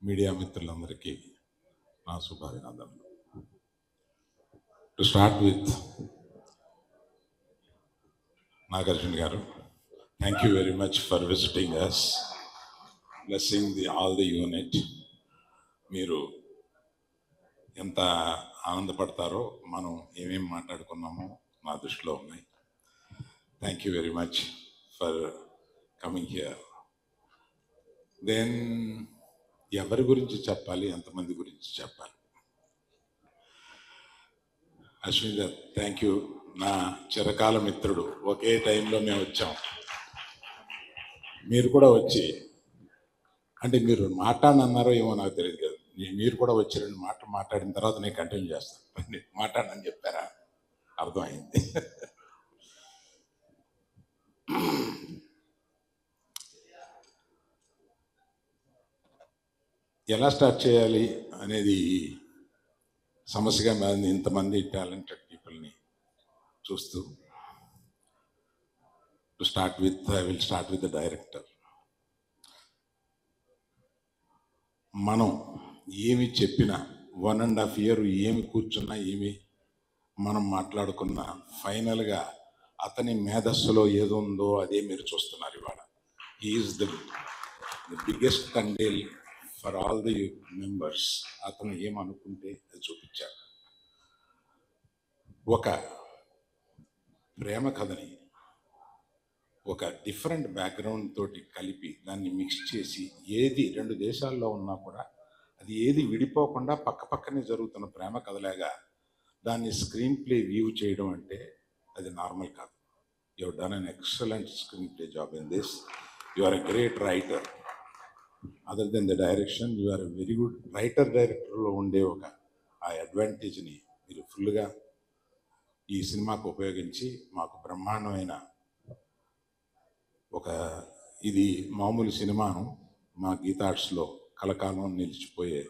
Media మిత్రులందరికీ నా శుభాభినందనలు. To start with Nagarjuna garu, thank you very much for visiting us, blessing all the unit. మీరు ఎంత ఆనందపడతారో మనం ఏమేమి మాట్లాడుకున్నామో నా దృష్టిలో ఉన్నాయి. Thank you very much for coming here. Then ఎవరి గురించి చెప్పాలి, ఎంతమంది గురించి చెప్పాలి? అశ్విన్ గారు, థ్యాంక్ యూ. నా చిరకాల మిత్రుడు, ఒకే టైంలో మేము వచ్చాం. మీరు కూడా వచ్చి, అంటే మీరు మాట్లాడనన్నారో ఏమో నాకు తెలియదు కదా, మీరు కూడా వచ్చి 2 మాటలు మాట్లాడిన తర్వాత నేను కంటిన్యూ చేస్తాను. మాట్లాడనని చెప్పారా? అర్థమైంది. ఎలా స్టార్ట్ చేయాలి అనేది సమస్యగా మారింది ఇంతమంది టాలెంటెడ్ పీపుల్ని చూస్తూ. To start with, I will start with the director. మనం ఏమి చెప్పినా 1.5 year ఏమి కూర్చున్నా, ఏమి మనం మాట్లాడుకున్నా, ఫైనల్గా అతని మేధస్సులో ఏదో ఉందో అదే మీరు చూస్తున్నారు ఇవాళ. Is the biggest candle for all the members. అతను ఏమనుకుంటే అది చూపించాడు. ఒక ప్రేమ కథని ఒక డిఫరెంట్ బ్యాక్గ్రౌండ్ తోటి కలిపి దాన్ని మిక్స్ చేసి, ఏది 2 దేశాల్లో ఉన్నా కూడా అది ఏది విడిపోకుండా పక్కనే జరుగుతున్న ప్రేమ కథలాగా దాన్ని స్క్రీన్ ప్లే వ్యూ చేయడం అంటే అది నార్మల్ కాదు. You have done an excellent screenplay job in this. You are a great writer. Other than the direction, you are a very good writer. డైరెక్టర్లో ఉండే ఆ అడ్వాంటేజ్ని మీరు ఫుల్గా ఈ సినిమాకు ఉపయోగించి మాకు బ్రహ్మాండమైన ఇది మామూలు సినిమాను మా గీతా ఆర్ట్స్లో కలకాలం నిలిచిపోయే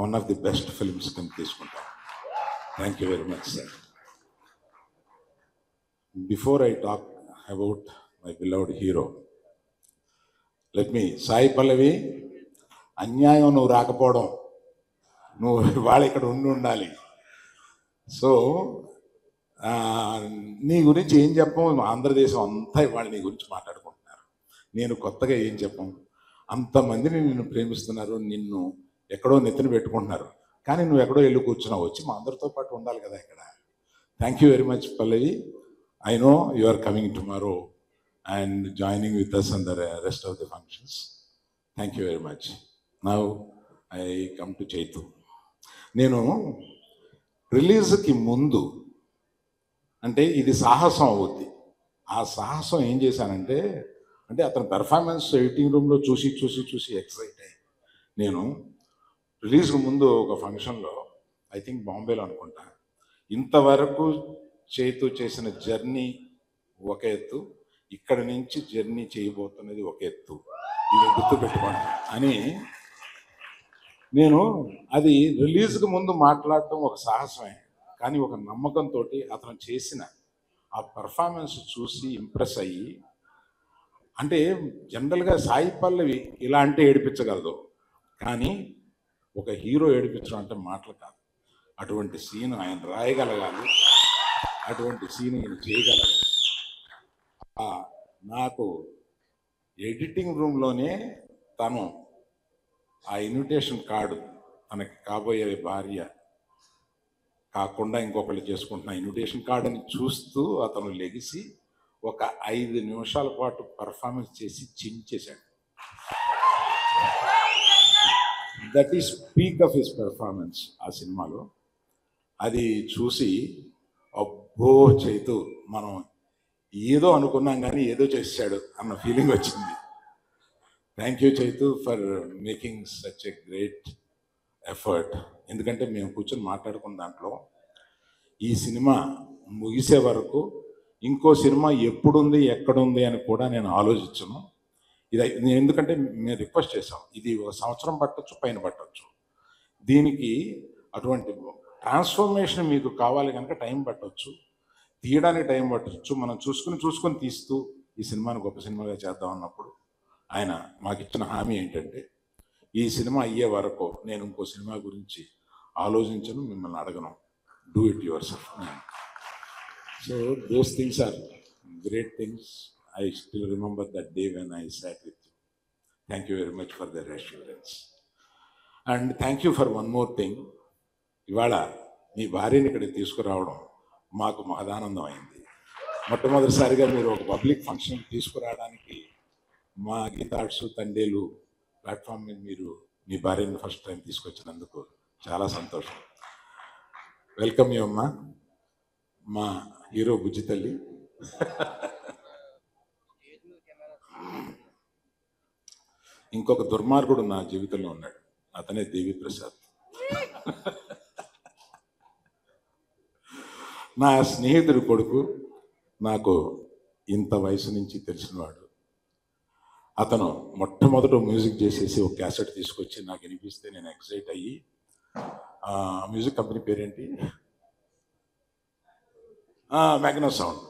one of the best films కింద తీసుకుంటాం. Thank you very much sir. Before I talk about my beloved hero, let me, Sai Pallavi, అన్యాయం నువ్వు రాకపోవడం, నువ్వు వాళ్ళు ఇక్కడ ఉండాలి. సో నీ గురించి ఏం చెప్పం, ఆంధ్రదేశం అంతా ఇవాళ నీ గురించి మాట్లాడుకుంటున్నారు. నేను కొత్తగా ఏం చెప్పం, అంతమందిని నిన్ను ప్రేమిస్తున్నారు, నిన్ను ఎక్కడో నెత్తిన పెట్టుకుంటున్నారు, కానీ నువ్వు ఎక్కడో వెళ్ళి కూర్చున్నావు. వచ్చి మా అందరితో పాటు ఉండాలి కదా ఇక్కడ. Thank you very much Pallavi. I know you are coming tomorrow and joining with us and the rest of the functions. Thank you very much. Now I come to Chaitu. నేను రిలీజ్కి ముందు, అంటే ఇది సాహసం అవుద్ది, ఆ సాహసం ఏం చేశానంటే, అంటే అతని పెర్ఫార్మెన్స్ ఎడిటింగ్ రూమ్లో చూసి ఎక్సైట్ అయ్యి, నేను రిలీజ్కి ముందు ఒక ఫంక్షన్లో, ఐ థింక్ బాంబేలో అనుకుంటా, ఇంతవరకు చైతు చేసిన జర్నీ ఒక ఎత్తు, ఇక్కడ నుంచి జర్నీ చేయబోతున్నది ఒక ఎత్తు, ఇది గుర్తుపెట్టుకోండి అని నేను, అది రిలీజ్కి ముందు మాట్లాడటం ఒక సాహసమే, కానీ ఒక నమ్మకంతో అతను చేసిన ఆ పెర్ఫార్మెన్స్ చూసి ఇంప్రెస్ అయ్యి, అంటే జనరల్గా సాయి పల్లవి ఇలా అంటే ఏడిపించగలదు, కానీ ఒక హీరో ఏడిపించడం అంటే మాటలు కాదు. అటువంటి సీన్ ఆయన రాయగలగాలి, అటువంటి సీన్ ఆయన చేయగలగాలి. నాకు ఎడిటింగ్ రూమ్లోనే తను ఆ ఇన్విటేషన్ కార్డు, తనకి కాబోయే భార్య కాకుండా ఇంకొకళ్ళు చేసుకుంటున్న ఇన్విటేషన్ కార్డుని చూస్తూ అతను లెగిసి ఒక 5 నిమిషాల పాటు పర్ఫార్మెన్స్ చేసి చించేశాడు. That is peak of his performance ఆ సినిమాలో. అది చూసి అబ్బో చైతు, మనం ఏదో అనుకున్నాం కానీ ఏదో చేశాడు అన్న ఫీలింగ్ వచ్చింది. Thank you Chaitu for making such a great effort. ఎందుకంటే మేము కూర్చొని మాట్లాడుకున్న దాంట్లో ఈ సినిమా ముగిసే వరకు ఇంకో సినిమా ఎప్పుడుంది ఎక్కడుంది అని కూడా నేను ఆలోచించను. ఎందుకంటే మేము రిక్వెస్ట్ చేసాం, ఇది 1 సంవత్సరం పట్టొచ్చు, పైన పట్టొచ్చు. దీనికి అటువంటి ట్రాన్స్ఫర్మేషన్ మీకు కావాలి కనుక టైం పట్టవచ్చు, తీయడానికి టైం పట్టవచ్చు. మనం చూసుకొని తీస్తూ ఈ సినిమాని గొప్ప సినిమాగా చేద్దాం అన్నప్పుడు ఆయన మాకు ఇచ్చిన హామీ ఏంటంటే, ఈ సినిమా అయ్యే వరకు నేను ఇంకో సినిమా గురించి ఆలోచించను, మిమ్మల్ని అడగను. Do it yourself. So those things are great things. I still remember that day when I sat with you. Thank you very much for their assurance. And thank you for one more thing. ఇవాళ మీ భార్యని ఇక్కడికి తీసుకురావడం మాకు మహదానందం అయింది. మొట్టమొదటిసారిగా మీరు ఒక పబ్లిక్ ఫంక్షన్ తీసుకురావడానికి మా గీతార్ట్స్ తండేలు ప్లాట్ఫామ్ మీద మీరు మీ భార్యని ఫస్ట్ టైం తీసుకొచ్చినందుకు చాలా సంతోషం. వెల్కమ్ యూ అమ్మా, మా హీరో బుజ్జి తల్లి. ఇంకొక దుర్మార్గుడు నా జీవితంలో ఉన్నాడు, అతనే దేవి ప్రసాద్. నా స్నేహితుడి కొడుకు, నాకు ఇంత వయసు నుంచి తెలిసినవాడు. అతను మొట్టమొదట మ్యూజిక్ చేసేసి ఒక క్యాసెట్ తీసుకొచ్చి నాకు వినిపిస్తే నేను ఎక్సైట్ అయ్యి, మ్యూజిక్ కంపెనీ పేరేంటి, మ్యాగ్నా సౌండ్.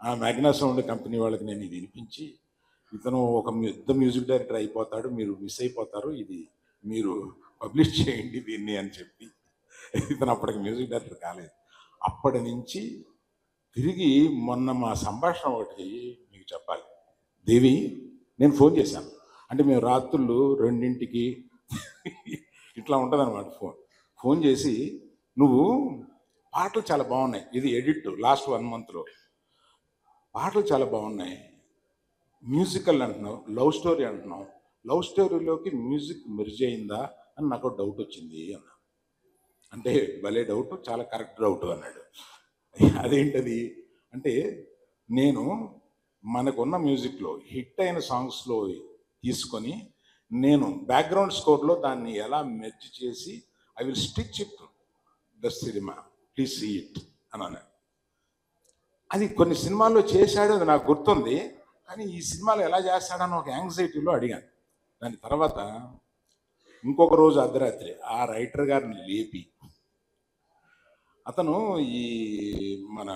ఆ మ్యాగ్నా సౌండ్ కంపెనీ వాళ్ళకి నేను ఇది వినిపించి, ఇతను ఒక పెద్ద మ్యూజిక్ డైరెక్టర్ అయిపోతాడు, మీరు మిస్ అయిపోతారు, ఇది మీరు పబ్లిష్ చేయండి దీన్ని అని చెప్పి, ఇతను అప్పటికి మ్యూజిక్ డైరెక్టర్ కాలేదు. అప్పటి నుంచి తిరిగి మొన్న మా సంభాషణ ఒకటి మీకు చెప్పాలి. దేవి, నేను ఫోన్ చేశాను, అంటే మేము రాత్రులు 2ంటికి ఇట్లా ఉంటుందన్నమాట. ఫోన్ చేసి, నువ్వు పాటలు చాలా బాగున్నాయి, ఇది ఎడిట్ లాస్ట్ 1 మంత్లో, పాటలు చాలా బాగున్నాయి, మ్యూజికల్ అంటున్నావు, లవ్ స్టోరీ అంటున్నావు, లవ్ స్టోరీలోకి మ్యూజిక్ మెర్జ్ అయిందా అని నాకు డౌట్ వచ్చింది అన్నా. అంటే భలే డౌట్, చాలా కరెక్ట్ డౌట్ అన్నాడు. అదేంటది అంటే, నేను మనకున్న మ్యూజిక్లో హిట్ అయిన సాంగ్స్లో తీసుకొని నేను బ్యాక్గ్రౌండ్ స్కోర్లో దాన్ని ఎలా మెర్జ్ చేసి I will stitch it the cinema, please see it అని అన్నాడు. అది కొన్ని సినిమాల్లో చేశాడు, అది నాకు గుర్తుంది, కానీ ఈ సినిమాలో ఎలా చేస్తాడని ఒక యాంగ్జైటీలో అడిగాను. దాని తర్వాత ఇంకొక రోజు అర్ధరాత్రి ఆ రైటర్ గారిని లేపి, అతను ఈ మన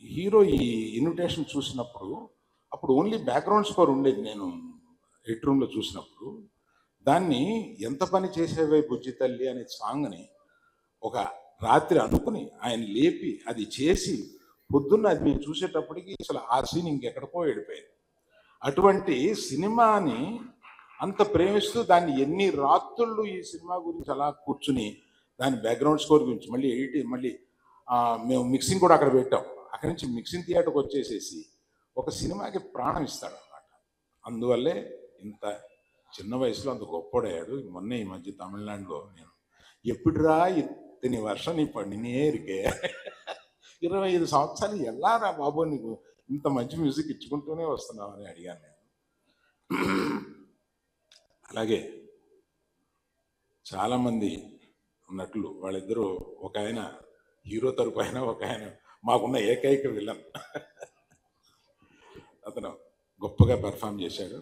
హీరో ఈ ఇన్విటేషన్ చూసినప్పుడు, అప్పుడు ఓన్లీ బ్యాక్గ్రౌండ్ స్కోర్ ఉండేది, నేను హెడ్ రూమ్లో చూసినప్పుడు, దాన్ని ఎంత పని చేసేవే బుజ్జి తల్లి అనే సాంగ్ని ఒక రాత్రి అనుకుని ఆయన లేపి అది చేసి పొద్దున్న అది మేము చూసేటప్పటికి అసలు ఆ సీన్ ఇంకెక్కడికో వెళ్ళిపోయింది. అటువంటి సినిమాని అంత ప్రేమిస్తూ దాన్ని ఎన్ని రాత్రుళ్ళు ఈ సినిమా గురించి అలా కూర్చుని దాని బ్యాక్గ్రౌండ్ స్కోర్ గురించి మళ్ళీ ఎడిట్, మళ్ళీ మేము మిక్సింగ్ కూడా అక్కడ పెట్టాం. అక్కడి నుంచి మిక్సింగ్ థియేటర్కి వచ్చేసేసి ఒక సినిమాకి ప్రాణం ఇస్తాడు అన్నమాట. అందువల్లే ఇంత చిన్న వయసులో అంత గొప్పడయ్యాడు. మొన్న ఈ మధ్య తమిళనాడులో నేను, ఎప్పుడురా ఇతని వర్షం నీ పడినే ఇరికే 25 సంవత్సరాలు ఎలా రా బాబు నీకు ఇంత మంచి మ్యూజిక్ ఇచ్చుకుంటూనే వస్తున్నావు అని అడిగాను నేను. అలాగే చాలామంది నటులు, వాళ్ళిద్దరూ, ఒక ఆయన హీరో తరపు అయినా, ఒక ఆయన మాకున్న ఏకైక విలన్. అతను గొప్పగా పెర్ఫామ్ చేశాడు.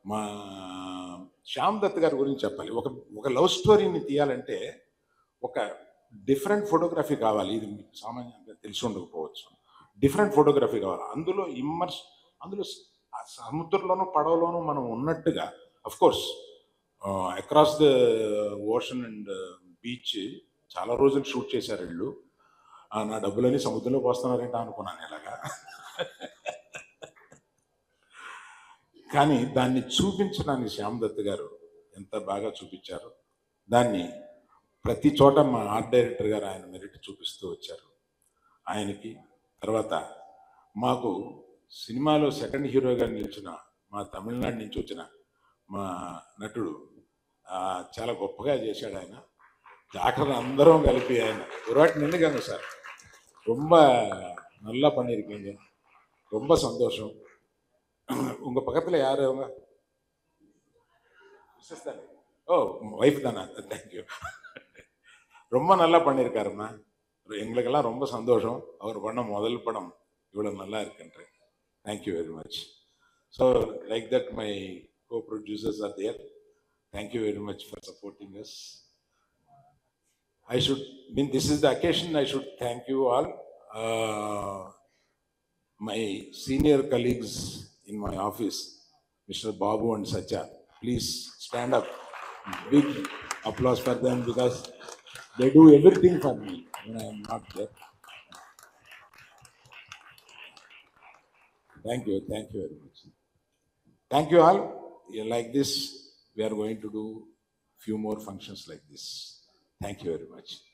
మా శ్యామ్ దత్ గారి గురించి చెప్పాలి. ఒక లవ్ స్టోరీని తీయాలంటే ఒక డిఫరెంట్ ఫోటోగ్రఫీ కావాలి. ఇది మీకు సామాన్యంగా తెలిసి ఉండకపోవచ్చు. డిఫరెంట్ ఫోటోగ్రఫీ కావాలి. అందులో అందులో సముద్రంలోనూ పడవలోనూ మనం ఉన్నట్టుగా, of course across the ocean and beach చాలా రోజులు షూట్ చేశారు వీళ్ళు. నా డబ్బులని సముద్రంలో పోస్తున్నారంట అనుకున్నాను ఇలాగా. కానీ దాన్ని చూపించడానికి శ్యామ్ దత్ గారు ఎంత బాగా చూపించారు. దాన్ని ప్రతి చోట మా ఆర్ట్ డైరెక్టర్ గారు ఆయన మెరిట్ చూపిస్తూ వచ్చారు. ఆయనకి తర్వాత మాకు సినిమాలో సెకండ్ హీరోగా నిలిచిన మా తమిళనాడు నుంచి వచ్చిన మా నటుడు చాలా గొప్పగా చేశాడు. ఆయన డాక్టర్ అందరం కలిపి ఆయన ఒరాటి నిండుగాను సార్ ரொம்ப நல்லா பண்ணியிருக்கீங்க, ரொம்ப சந்தோஷம். உங்கள் பக்கத்தில் யார் அவங்க? மிஸ்ஸஸ் தானே? ஓ ஒய்ஃப் தானே? தேங்க்யூ. ரொம்ப நல்லா பண்ணியிருக்காருண்ணா. எங்களுக்கெல்லாம் ரொம்ப சந்தோஷம். அவர் பண்ண முதல் படம் இவ்வளோ நல்லா இருக்குன்ற. Thank you very much. So like that my co-producers are there. Thank you very much for supporting us. This is the occasion I should thank you all. My senior colleagues in my office, Mr. Babu and Satya, Please stand up. Big applause for them because they do everything for me when I am not there. Thank you very much. Thank you all. Like this, we are going to do few more functions like this. Thank you very much.